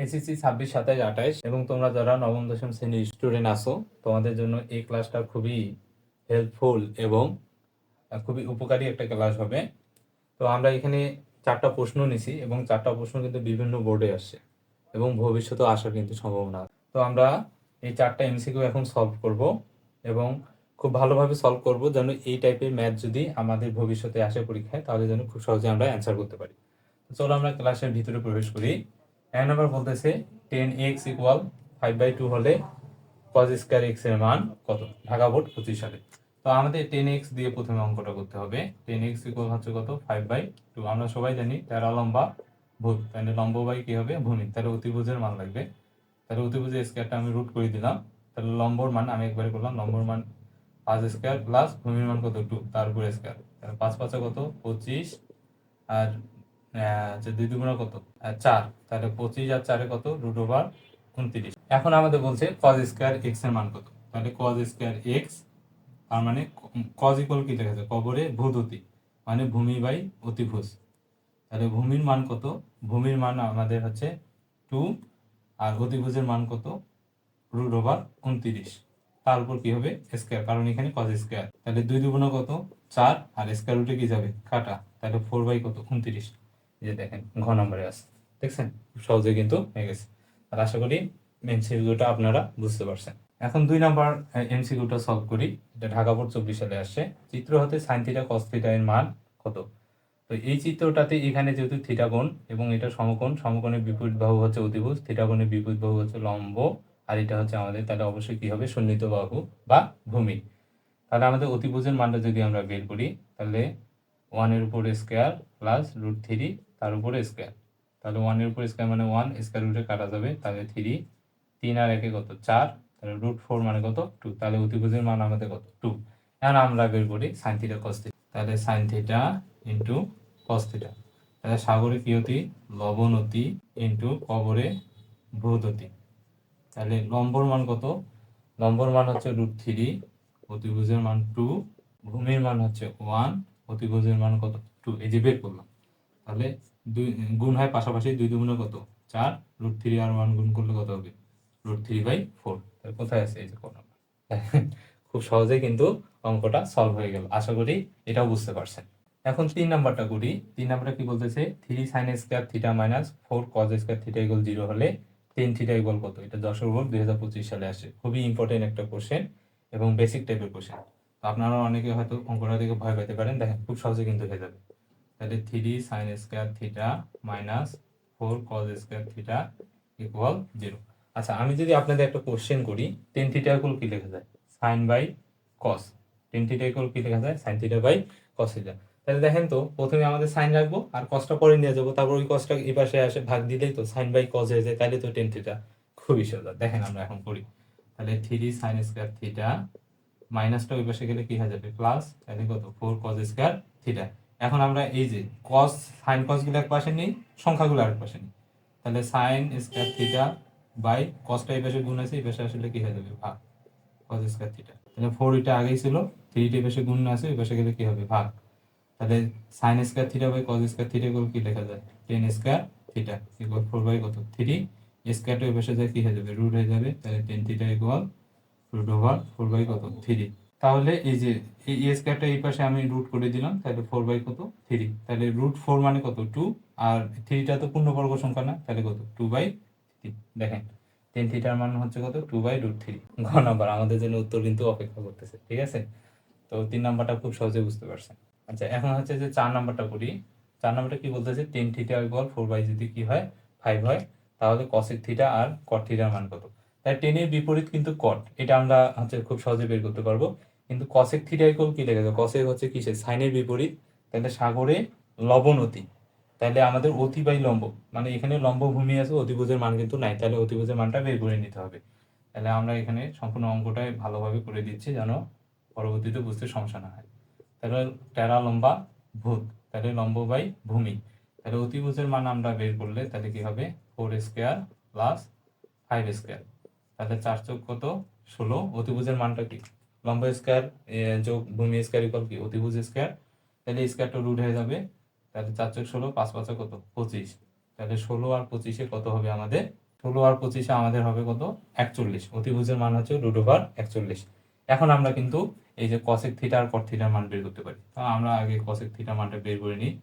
SSC 26, 27, 28 এবং তোমরা যারা নবম দশম শ্রেণীর স্টুডেন্ট আছো তোমাদের জন্য এই ক্লাসটা খুবই হেল্পফুল এবং খুবই উপকারী একটা ক্লাস হবে। তো আমরা এখানে 4টা প্রশ্ন নিছি এবং 4টা প্রশ্ন কিন্তু বিভিন্ন বোর্ডে আসছে এবং ভবিষ্যতেও আসার কিন্তু সম্ভাবনা আছে। তো আমরা এই 4টা এমসিকিউ এখন সলভ করব এবং খুব ভালোভাবে সলভ করব যেন এই টাইপের ম্যাথ যদি আমাদের ভবিষ্যতে আসে পরীক্ষায় তাহলে যেন খুব সহজে আমরা অ্যান্সার করতে পারি। চলো আমরা ক্লাসের ভিতরে প্রবেশ করি। 1 নাম্বার বলতেছে 10x = 5/2 হলে cos স্কয়ার x এর মান কত? ঢাকা বোর্ড 25 সালে। তো আমাদের 10x দিয়ে প্রথমে অঙ্কটা করতে হবে। 10x = হচ্ছে কত? 5/2। আমরা সবাই জানি তেরা লম্বা ভূত, তাহলে লম্ব বাই কি হবে? ভূমি। তাহলে অতিভুজের মান লাগবে। তাহলে অতিভুজের স্কয়ারটা আমি রুট করে দিলাম। তাহলে লম্বর মান আমি একবারে করলাম। লম্বর মান 5 স্কয়ার প্লাস ভূমির মান কত? 2, তার উপরে স্কয়ার। তাহলে 5 5 কত? 25 আর 2 দুগুণা কত? 4। তাহলে 25 আর 4 কত? √29। এখন আমাদের বলছে cos স্কয়ার x এর মান কত? তাহলে cos স্কয়ার x তার মানে cos ইকুয়াল কি লেখা যায়? কবরে ভূদতি মানে ভূমি বাই অতিভুজ। তাহলে ভূমির মান কত? ভূমির মান আমাদের হচ্ছে 2 আর অতিভুজের মান কত? √29। তার উপর কি হবে? স্কয়ার, কারণ এখানে cos স্কয়ার। তাহলে 2 দুগুণা কত? 4 আর স্কয়ার রুটে কি যাবে? কাটা। তাহলে 4 কত? 29। এই যে দেখেন ঘ নম্বরে আছে, দেখছেন? খুব সহজে কিন্তু হয়ে গেছে। আর আশা করি এমসিকিউটা আপনারা বুঝতে পারছেন। এখন 2 নাম্বার এমসিকিউটা সলভ করি। এটা ঢাকা বোর্ড 24 সালে আসছে। চিত্র হতে sin থিটা cos থিটা এর মান কত? তো এই চিত্রটাতে এখানে যেহেতু থিটা কোণ এবং এটা সমকোণ, সমকোণের বিপরীত বাহু হচ্ছে অতিভুজ, থিটা কোণের বিপরীত বাহু হচ্ছে লম্ব, আর এটা হচ্ছে আমাদের, তাহলে অবশ্যই কি হবে? সন্নিহিত বাহু বা ভূমি। তাহলে আমাদের অতিভুজের মানটা যদি আমরা বের করি তাহলে 1 এর উপর স্কয়ার প্লাস √3 তার উপরে স্কয়ার। তাহলে 1 এর উপর স্কয়ার মানে 1, স্কয়ার রুটে কাটা যাবে, তাহলে 3, 3 আর 1 কত? 4, তাহলে √4 মানে কত? 2। তাহলে অতিভুজের মান আমাদের কত? 2। এখন আমরা বের করি sin থিটা cos থিটা। তাহলে sin theta into cos theta. তাহলে সাগরে কি অতি? লবণতি ইনটু কবরে ভূদতি। তাহলে লম্বর মান কত? লম্বর মান হচ্ছে √3, অতিভুজের মান 2, ভূমির মান হচ্ছে 1, অতিভুজের মান কত? 2। এই যে বের করলাম। তাহলে 2 গুণ হয় পাশাপাশি, 2 দুগুণে কত? 4, √3 আর 1 গুণ করলে কত হবে? √3/4। তাহলে কোথায় আছে? এই যে কোন নাম্বার। খুব সহজেই কিন্তু অঙ্কটা সলভ হয়ে গেল। আশা করি এটাও বুঝতে পারছেন। এখন 3 নাম্বারটা করি। 3 নাম্বারটা কি বলতেছে? 3 sin square theta minus 4 cos square theta = 0 হলে tan থিটা = কত? এটা যশোর বোর্ড 2025 সালে আসে। খুবই ইম্পর্টেন্ট একটা কোশ্চেন এবং বেসিক টাইপের কোশ্চেন। তো আপনারা অনেকে হয়তো অঙ্কটা দেখে ভয় পেতে পারেন। দেখেন খুব সহজে কিন্তু হয়ে যাবে। তাহলে 3 sin square theta minus 4 cos square theta = 0। আচ্ছা, আমি যদি আপনাদের একটা কোশ্চেন করি, tan থিটা = কি লেখা যায়? sin by cos। tan theta = কি লেখা যায়? sin theta by cos theta. তাহলে দেখেন তো, প্রথমে আমাদের sin রাখবো আর cosটা পরে নিয়ে যাবো, তারপর ওই cosটা এই পাশে আসে ভাগ দিলেই তো sin বাই cos হয়ে যায়, তাহলে তো tan থিটা। খুবই সোজা। দেখেন আমরা এখন করি। তাহলে 3 sin স্কয়ার থিটা মাইনাসটা ওই পাশে গেলে কি হয়ে যাবে? প্লাস। তাহলে কত? 4 cos স্কয়ার থিটা। এখন আমরা এই যে cos sin cos গুলো এক পাশে নেই, সংখ্যাগুলো আরেক পাশে নেই। তাহলে sin স্কয়ার থিটা বাই cosটা এই পাশে গুণ আছে, এই পাশে আসলে কি হয়ে যাবে? ভাগ। cos square theta. তাহলে 4 এটা আগেই ছিল, 3 টা এই পাশে গুণ আছে, এই পাশে গেলে কি হবে? ভাগ। তাহলে sin square theta by cos square theta = কি লেখা যায়? tan স্কয়ার থিটা = 4 বাই কত? 3। স্কয়ারটা ওই পাশে যায় কি হয়ে যাবে? রুট হয়ে যাবে। তাহলে tan থিটা √4 বাই কত? 3। তাহলে এই যে এই স্কয়ারটা এই পাশে আমি রুট করে দিলাম, তাহলে 4 বাই কত? 3। তাহলে √4 মানে কত? 2, আর 3টা তো পূর্ণবর্গ সংখ্যা না, তাহলে কত? 2/3। দেখেন tan থিটার মান হচ্ছে কত? 2/√3। ঘ নাম্বার আমাদের জন্য উত্তর কিন্তু অপেক্ষা করতেছে, ঠিক আছে? তো 3 নাম্বারটা খুব সহজে বুঝতে পারছেন। আচ্ছা, এখন হচ্ছে যে 4 নাম্বারটা করি। 4 নাম্বারটা কি বলতেছে? tan থিটা = 4 যদি কি হয়? 5 হয়, তাহলে cosec থিটা আর cot থিটার মান কত? তাই tan এর বিপরীত কিন্তু cot, এটা আমরা হচ্ছে খুব সহজে বের করতে পারবো। কিন্তু cosec থিটা = কি লেখা যায়? cosec হচ্ছে কিসের? sin এর বিপরীত। তাহলে সাগরে লবণতি। তাহলে আমাদের অতি বাই লম্ব, মানে এখানে লম্ব ভূমি আছে, অতিভুজের মান কিন্তু নাই, তাহলে অতিভুজের মানটা বের করে নিতে হবে। তাহলে আমরা এখানে সম্পূর্ণ অঙ্কটাই ভালোভাবে করে দিচ্ছি যেন পরবর্তীতে বুঝতে সমস্যা না হয়। তাহলে টেরা লম্বা ভূত, তাহলে লম্ব বাই ভূমি। তাহলে অতিভুজের মান আমরা বের করলে তাহলে কি হবে? 4 স্কয়ার প্লাস 5 স্কয়ার। তাহলে 4 চোখ কত? 16। অতিভুজের মানটা কি? লম্ব স্কয়ার যোগ ভূমি স্কয়ার = কি? অতিভুজ স্কয়ার। তাহলে স্কয়ারটা রুট হয়ে যাবে। তাহলে 4 চোখ 16, 5 5 কত? 25। তাহলে 16 আর 25 কত হবে আমাদের? 16 আর 25 আমাদের হবে কত 41, অতিভুজের মান হচ্ছে √41। এখন আমরা কিন্তু এই যে cosec থিটা আর cot থিটার মান বের করতে পারি। তো আমরা আগে cosec থিটা মানটা বের করে নিই।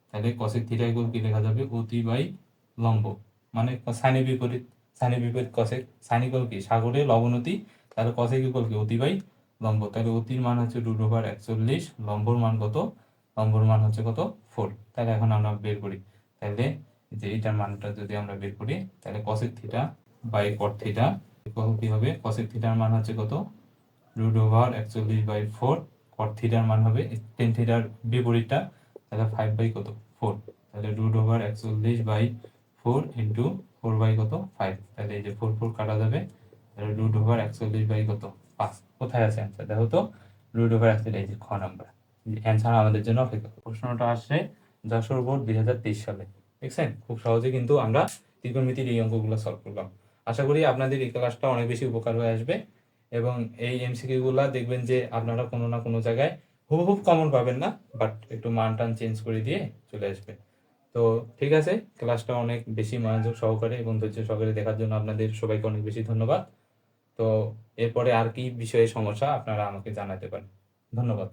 তাহলে cosec থিটা ইকুয়াল কি লেখা যাবে, অতি বাই লম্ব, মানে সাইনের বিপরীত, সাইনের বিপরীত cosec, সাইন ইকুয়াল কি সাগরে লবণতি, তাহলে cosec ইকুয়াল কি অতি বাই লম্ব। তাহলে অতির মান হচ্ছে √41, লম্বর মান কত, লম্বর মান হচ্ছে কত 4। তাহলে এখন আমরা বের করি, তাহলে যে এইটার মানটা যদি আমরা বের করি, তাহলে cosec theta by cot theta equal কি হবে, cosec থিটার মান হচ্ছে কত √41/4, cot থিটার মান হবে tan থিটার বিপরীতটা, তাহলে 5 বাই কত 4, তাহলে √41/4 ইন্টু 4 বাই কত 5, তাহলে এই যে 4 4 কাটা যাবে, তাহলে √41 বাই কত 5। কোথায় আছে অ্যান্সার দেখো তো, √41, এই যে খ নাম্বার অ্যান্সার আমাদের জন্য অপেক্ষা। প্রশ্নটা আসছে যশোর বোর্ড 2023 সালে, দেখছেন খুব সহজে কিন্তু আমরা ত্রিকোণমিতির এই অঙ্কগুলো সলভ করলাম। আশা করি আপনাদের এই ক্লাসটা অনেক বেশি উপকার হয়ে আসবে, এবং এই এমসিকিউ গুলা দেখবেন যে আপনারা কোনো না কোনো জায়গায় হুবহুব কমন পাবেন না, বাট একটু মান টান চেঞ্জ করে দিয়ে চলে আসবে। তো ঠিক আছে, ক্লাসটা অনেক বেশি মনোযোগ সহকারে এবং ধৈর্য সহকারে দেখার জন্য আপনাদের সবাইকে অনেক বেশি ধন্যবাদ। তো এরপরে আর কি বিষয়ে সমস্যা আপনারা আমাকে জানাতে পারেন। ধন্যবাদ।